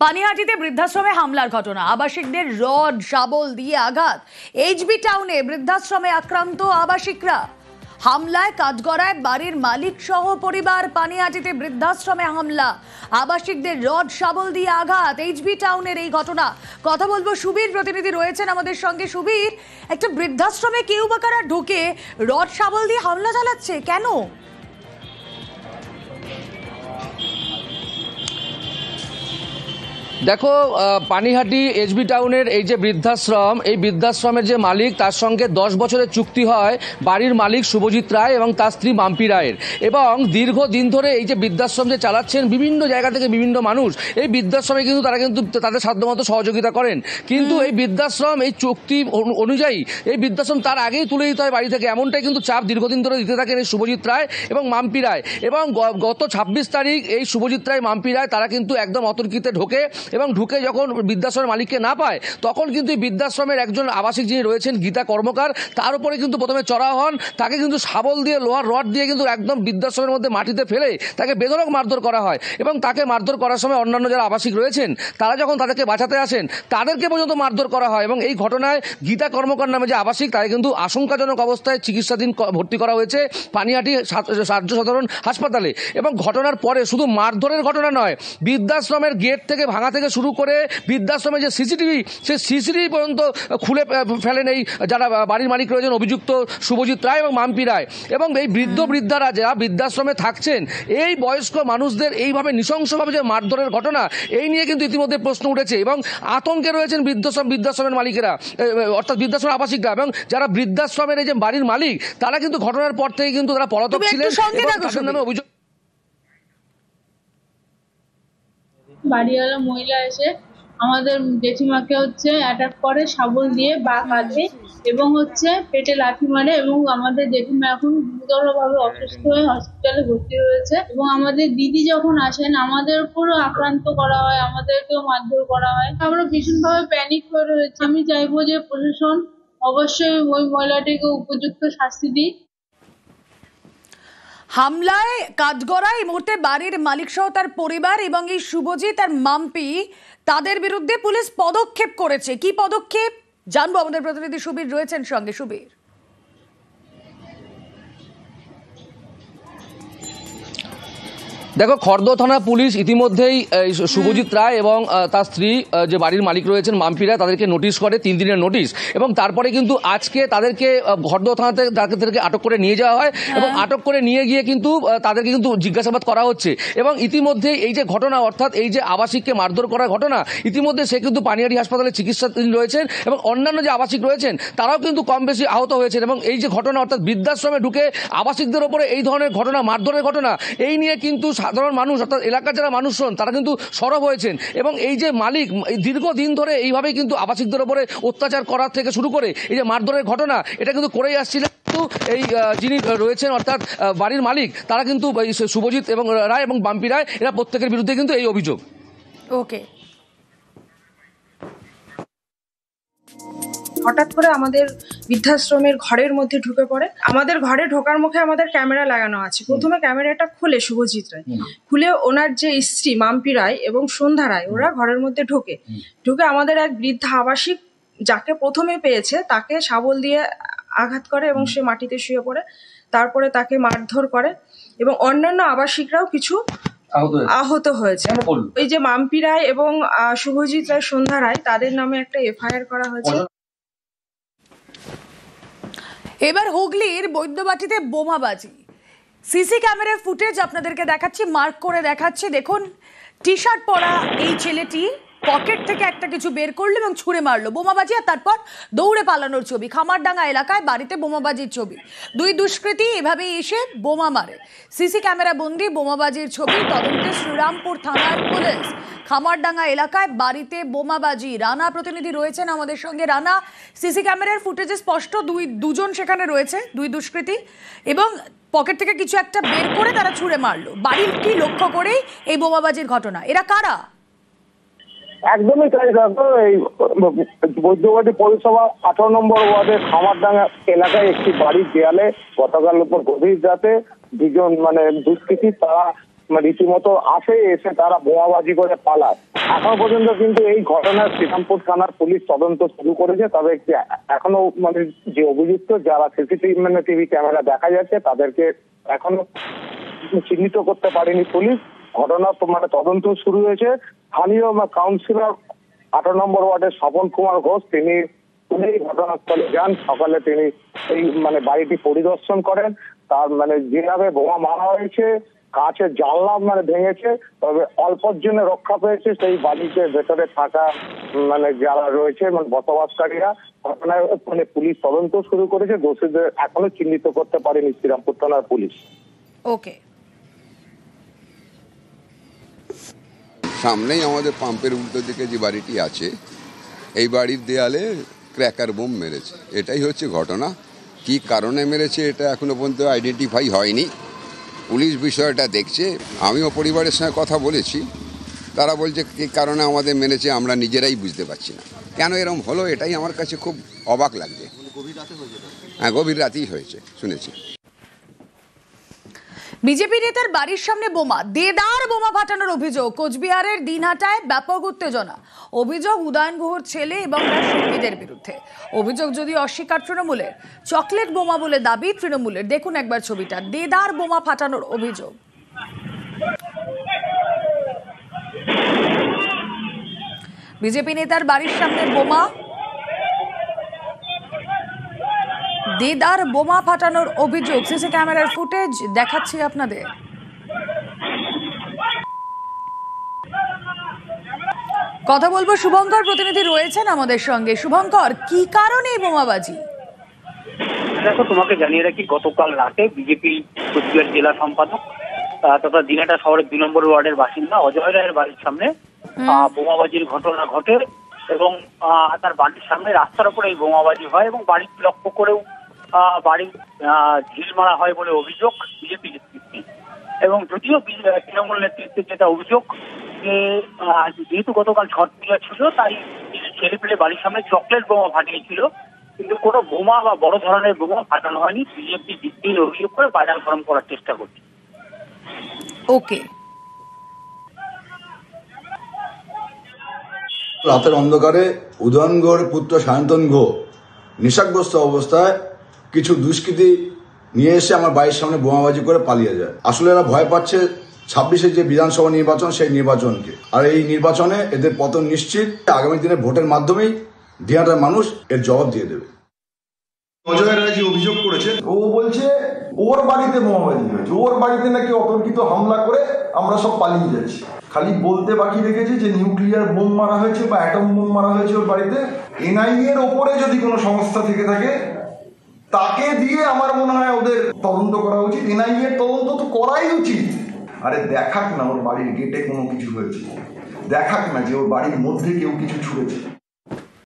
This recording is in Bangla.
পানিহাটিতে বৃদ্ধাশ্রমে হামলার ঘটনা, আবাসিকদের রড শাবল দিয়ে আঘাত। এইচবি টাউনে বৃদ্ধাশ্রমে আক্রান্ত আবাসিকরা। হামলায় কাঠগড়ায় বাড়ির মালিক সহ পরিবার। পানিহাটিতে বৃদ্ধাশ্রমে হামলা, আবাসিকদের রড শাবল দিয়ে আঘাত। এইচবি টাউনের এই ঘটনা। কথা বলবো, সুবীর প্রতিনিধি রয়েছেন আমাদের সঙ্গে। সুবীর, একটা বৃদ্ধাশ্রমে কেউ বা কারা ঢুকে রড শাবল দিয়ে হামলা চালাচ্ছে, কেন? দেখো, পানিহাটি এইচবি টাউনের এই যে বৃদ্ধাশ্রম, এই বৃদ্ধাশ্রমের যে মালিক, তার সঙ্গে 10 বছরের চুক্তি হয় বাড়ির মালিক শুভজিৎ রায় এবং তার স্ত্রী মাম্পি রায়ের। এবং দীর্ঘদিন ধরে এই যে বৃদ্ধাশ্রম যে চালাচ্ছেন, বিভিন্ন জায়গা থেকে বিভিন্ন মানুষ এই বৃদ্ধাশ্রমে কিন্তু তারা কিন্তু তাদের সাধ্যমতো সহযোগিতা করেন। কিন্তু এই বৃদ্ধাশ্রম এই চুক্তি অনুযায়ী এই বৃদ্ধাশ্রম তার আগেই তুলে দিতে হয় বাড়ি থেকে, এমনটাই কিন্তু চাপ দীর্ঘদিন ধরে দিতে থাকেন এই শুভজিৎ রায় এবং মাম্পি রায়। এবং গত 26 তারিখ এই শুভজিৎ রায় মাম্পি রায় তারা কিন্তু একদম অতর্কিতে ঢোকে এবং ঢুকে যখন বৃদ্ধাশ্রমের মালিককে না পায়, তখন কিন্তু বৃদ্ধাশ্রমের একজন আবাসিক যিনি রয়েছেন গীতা কর্মকার, তার উপরে কিন্তু প্রথমে চড়া হন। তাকে কিন্তু শাবল দিয়ে, লোহার রড দিয়ে কিন্তু একদম বৃদ্ধাশ্রমের মধ্যে মাটিতে ফেলে তাকে বেধড়ক মারধর করা হয়। এবং তাকে মারধর করার সময় অন্যান্য যারা আবাসিক রয়েছেন তারা যখন তাদেরকে বাঁচাতে আসেন, তাদেরকে পর্যন্ত মারধর করা হয়। এবং এই ঘটনায় গীতা কর্মকার নামে যে আবাসিক, তাকে কিন্তু আশঙ্কাজনক অবস্থায় চিকিৎসাধীন ভর্তি করা হয়েছে পানিহাটি রাজ্য সাধারণ হাসপাতালে। এবং ঘটনার পরে শুধু মারধরের ঘটনা নয়, বৃদ্ধাশ্রমের গেট থেকে ভাঙা থেকে শুরু করে বৃদ্ধাশ্রমের যে সিসিটিভি, সেই সিসিটিভি পর্যন্ত খুলে ফেলেন এই যারা বাড়ির মালিক রয়েছেন অভিযুক্ত শুভজিৎ রায় এবং মাম্পি রায়। এবং এই বৃদ্ধারা যারা বৃদ্ধাশ্রমে থাকছেন, এই বয়স্ক মানুষদের এইভাবে নৃশংসভাবে যে মারধরের ঘটনা, এই নিয়ে কিন্তু ইতিমধ্যে প্রশ্ন উঠেছে এবং আতঙ্কে রয়েছেন বৃদ্ধাশ্রমের মালিকেরা, অর্থাৎ বৃদ্ধাশ্রমের আবাসিকরা। এবং যারা বৃদ্ধাশ্রমের এই যে বাড়ির মালিক, তারা কিন্তু ঘটনার পর থেকে কিন্তু তারা পলাতক ছিলেন এবং তাদের নামে অভিযোগ। বাড়িওয়ালা মহিলা এসে আমাদের জেঠিমাকে অ্যাটাক করে শাবল দিয়ে, বা কাঁধে এবং পেটে লাথি মারে। এবং আমাদের জেঠিমা এখন গুরুতরভাবে অসুস্থ হয়ে হসপিটালে ভর্তি রয়েছে। এবং আমাদের দিদি যখন আসেন, আমাদের উপরও আক্রান্ত করা হয়, আমাদেরকেও মারধর করা হয়। আমরা ভীষণভাবে প্যানিক হয়ে রয়েছি। আমি চাইবো যে প্রশাসন অবশ্যই ওই মহিলাটিকে উপযুক্ত শাস্তি দিক। হামলায় কাঠগড়ায় এই মুহূর্তে বাড়ির মালিক সহ তার পরিবার এবং এই শুভজিৎ আর মাম্পি, তাদের বিরুদ্ধে পুলিশ পদক্ষেপ করেছে। কি পদক্ষেপ জানবো, আমাদের প্রতিনিধি সুবীর রয়েছেন সঙ্গে। সুবীর, দেখো, খড়দহ থানা পুলিশ ইতিমধ্যেই শুভজিৎ রায় এবং তার স্ত্রী যে বাড়ির মালিক রয়েছেন মাম্পি রায়, তাদেরকে নোটিশ করে 3 দিনের নোটিশ। এবং তারপরে কিন্তু আজকে তাদেরকে খড়দহ থানাতে তাদেরকে আটক করে নিয়ে যাওয়া হয় এবং আটক করে নিয়ে গিয়ে কিন্তু তাদেরকে কিন্তু জিজ্ঞাসাবাদ করা হচ্ছে। এবং ইতিমধ্যে এই যে ঘটনা, অর্থাৎ এই যে আবাসিককে মারধর করার ঘটনা, ইতিমধ্যে সে কিন্তু পানিহাটি হাসপাতালে চিকিৎসাধীন রয়েছেন এবং অন্যান্য যে আবাসিক রয়েছেন তারাও কিন্তু কম বেশি আহত হয়েছেন। এবং এই যে ঘটনা, অর্থাৎ বৃদ্ধাশ্রমে ঢুকে আবাসিকদের ওপরে এই ধরনের ঘটনা, মারধরের ঘটনা, এই নিয়ে কিন্তু সাধারণ মানুষ, অর্থাৎ এলাকার যারা মানুষজন, তারা কিন্তু সরব হয়েছেন। এবং এই যে মালিক দীর্ঘদিন ধরে এইভাবেই কিন্তু আবাসিকদের উপরে অত্যাচার করার থেকে শুরু করে এই যে মারধরের ঘটনা, এটা কিন্তু করেই আসছিলেন। এই যিনি রয়েছেন অর্থাৎ বাড়ির মালিক, তারা কিন্তু শুভজিৎ এবং রায় এবং মাম্পি রায়, এরা প্রত্যেকের বিরুদ্ধে কিন্তু এই অভিযোগ। ওকে। হঠাৎ করে আমাদের বৃদ্ধাশ্রমের ঘরের মধ্যে ঢুকে পড়ে। আমাদের ঘরে ঢোকার মুখে আমাদের ক্যামেরা লাগানো আছে। প্রথমে ক্যামেরাটা খুলে শুভজিৎ রায়, খুলে ওনার যে স্ত্রী মাম্পি রায় এবং সন্ধ্যা রায়, ওরা ঘরের মধ্যে ঢুকে আমাদের এক বৃদ্ধা আবাসিক, যাকে প্রথমে পেয়েছে, তাকে শাবল দিয়ে আঘাত করে এবং সে মাটিতে শুয়ে পড়ে। তারপরে তাকে মারধর করে এবং অন্যান্য আবাসিকরাও কিছু আহত হয়েছে। ওই যে মাম্পি রায় এবং শুভজিৎ রায়, সন্ধ্যা রায়, তাদের নামে একটা এফআইআর করা হয়েছে। এবার হুগলির বৈদ্যবাটিতে বোমাবাজি। সিসি ক্যামেরার ফুটেজ আপনাদেরকে দেখাচ্ছি, মার্ক করে দেখাচ্ছি। দেখুন, টি শার্ট পরা এই ছেলেটি পকেট থেকে একটা কিছু বের করলো এবং ছুঁড়ে মারলো। বোমাবাজি আর তারপর দৌড়ে পালানোর ছবি। খামারডাঙ্গা এলাকায় বাড়িতে বোমাবাজির ছবি। দুই দুষ্কৃতী এভাবেই এসে বোমা মারে। সিসি ক্যামেরা বন্দি বোমাবাজির ছবি। তদন্তে শ্রীরামপুর থানার পুলিশ। খামারডাঙ্গা এলাকায় বাড়িতে বোমাবাজি। রানা প্রতিনিধি রয়েছেন আমাদের সঙ্গে। রানা, সিসি ক্যামেরার ফুটেজে স্পষ্ট দুজন সেখানে রয়েছে, দুই দুষ্কৃতী, এবং পকেট থেকে কিছু একটা বের করে তারা ছুঁড়ে মারলো। বাড়িটি লক্ষ্য করেই এই বোমাবাজির ঘটনা। এরা কারা? একদমই তাই। দেখো, এই বৈদ্যবাটি পৌরসভা 18 নম্বর ওয়ার্ডের খামারডাঙ্গা এলাকায় একটি বাড়ির দেয়ালে গতকাল উপর গভীর রাতে দুজন দুষ্কৃতী, তারা রীতিমতো আসে, এসে তারা বোমাবাজি করে পালায়। এখনো পর্যন্ত কিন্তু এই ঘটনার শ্রীরামপুর থানার পুলিশ তদন্ত শুরু করেছে, তবে এখনো যে অভিযুক্ত যারা টিভি ক্যামেরা দেখা যাচ্ছে তাদেরকে এখনো চিহ্নিত করতে পারেনি পুলিশ। ঘটনা তদন্ত শুরু হয়েছে। স্থানীয় কাউন্সিলর 18 নম্বর ওয়ার্ডের স্বপন কুমার ঘোষ তিনি ঘটনাস্থলে যান। সকালে তিনি এই বাড়িটি পরিদর্শন করেন। তার যেভাবে বোমা মারা হয়েছে, কাঁচের জানলা ভেঙেছে, তবে অল্পর জন্য রক্ষা পেয়েছে সেই বাড়িতে ভেতরে থাকা যারা রয়েছে বসবাসকারীরা। ঘটনায় পুলিশ তদন্ত শুরু করেছে। দোষীদের এখনো চিহ্নিত করতে পারেনি শ্রীরামপুর থানার পুলিশ। ওকে, সামনেই আমাদের পাম্পের উল্টো দিকে যে বাড়িটি আছে, এই বাড়ির দেয়ালে ক্র্যাকার বোম মেরেছে। এটাই হচ্ছে ঘটনা। কি কারণে মেরেছে এটা এখনো পর্যন্ত আইডেন্টিফাই হয়নি। পুলিশ বিষয়টা দেখছে। আমিও পরিবারের সঙ্গে কথা বলেছি, তারা বলছে কি কারণে আমাদের মেরেছে আমরা নিজেরাই বুঝতে পারছি না। কেন এরকম হলো এটাই আমার কাছে খুব অবাক লাগছে। হ্যাঁ, গভীর রাতেই হয়েছে শুনেছি। বিজেপি নেতার বাড়ির সামনে বোমা, দেদার বোমা ফাটানোর অভিযোগ। কোচবিহারের দিনহাটায় ব্যাপক উত্তেজনা। অভিযোগ উদয়ন গুহর ছেলে এবং তার সঙ্গীদের বিরুদ্ধে। অভিযোগ যদি অস্বীকার তৃণমূলের। চকলেট বোমা বলে দাবি তৃণমূলের। দেখুন একবার ছবিটা, দেদার বোমা ফাটানোর অভিযোগ। বিজেপি নেতার বাড়ির সামনে বোমা, দেদার বোমা ফাটানোর অভিযোগ। সিসি ক্যামেরার ফুটেজ দেখাচ্ছি আপনাদের। কথা বলবো, শুভঙ্কর প্রতিনিধি রয়েছেন আমাদের সঙ্গে। শুভঙ্কর, কি কারণে এই বোমাবাজি? দেখো, তোমাকে জানিয়ে রাখি, গতকাল রাতে বিজেপি কোচবিহার জেলা সম্পাদক তথা দিনহাটা শহরের 2 নম্বর ওয়ার্ডের বাসিন্দা অজয় রায়ের বাড়ির সামনে বোমাবাজির ঘটনা ঘটে এবং তার বাড়ির সামনে রাস্তার উপরে এই বোমাবাজি হয় এবং বাড়ির লক্ষ্য করেও বাড়ি ঢিল মারা হয় বলে অভিযোগ বিজেপি নেতৃত্বে। এবং যদিও তৃণমূল নেতৃত্বের যেটা অভিযোগ যে যেহেতু গতকাল ছট পূজা ছিল তাই ছেলে পেলে বাড়ির সামনে চকলেট বোমা ফাটিয়েছিল, কিন্তু কোনো বোমা বা বড় ধরনের বোমা ফাটানো হয়নি। বিজেপি দিল্লির অভিযোগ করে বাজার গরম করার চেষ্টা করছে। ওকে, রাতের অন্ধকারে উদয়ন গুহর পুত্র সায়ন্তন গুহ নেশাগ্রস্ত অবস্থায় কিছু দুষ্কৃতী নিয়ে এসে আমার বাড়ির সামনে বোমাবাজি করে পালিয়ে যায়। আসলে এরা ভয় পাচ্ছে 26-এর যে বিধানসভা নির্বাচন, সেই নির্বাচনকে। আর এই নির্বাচনে এদের পতন নিশ্চিত। আগামী দিনে ভোটের মাধ্যমেই দিনহাটার মানুষ এর জবাব দিয়ে দেবে। অজয় রায় যে অভিযোগ করেছেন, ও বলছে ওর বাড়িতে বোমাবাজি হয়েছে, ওর বাড়িতে নাকি অতর্কিত হামলা করে আমরা সব পালিয়ে যাচ্ছি। খালি বলতে বাকি রেখেছে যে নিউক্লিয়ার বোম মারা হয়েছে বা অ্যাটম বোম মারা হয়েছে ওর বাড়িতে। এনআইএ এর ওপরে যদি কোনো সংস্থা থেকে থাকে তাকে দিয়ে আমার মনে হয় ওদের তদন্ত করা উচিত। এনআইএ এর তদন্ত তো করাই উচিত। আরে দেখাক না ওর বাড়ির গেটে কোনো কিছু হয়েছে, দেখাক না যে ওর বাড়ির মধ্যে কেউ কিছু ছুঁড়েছে।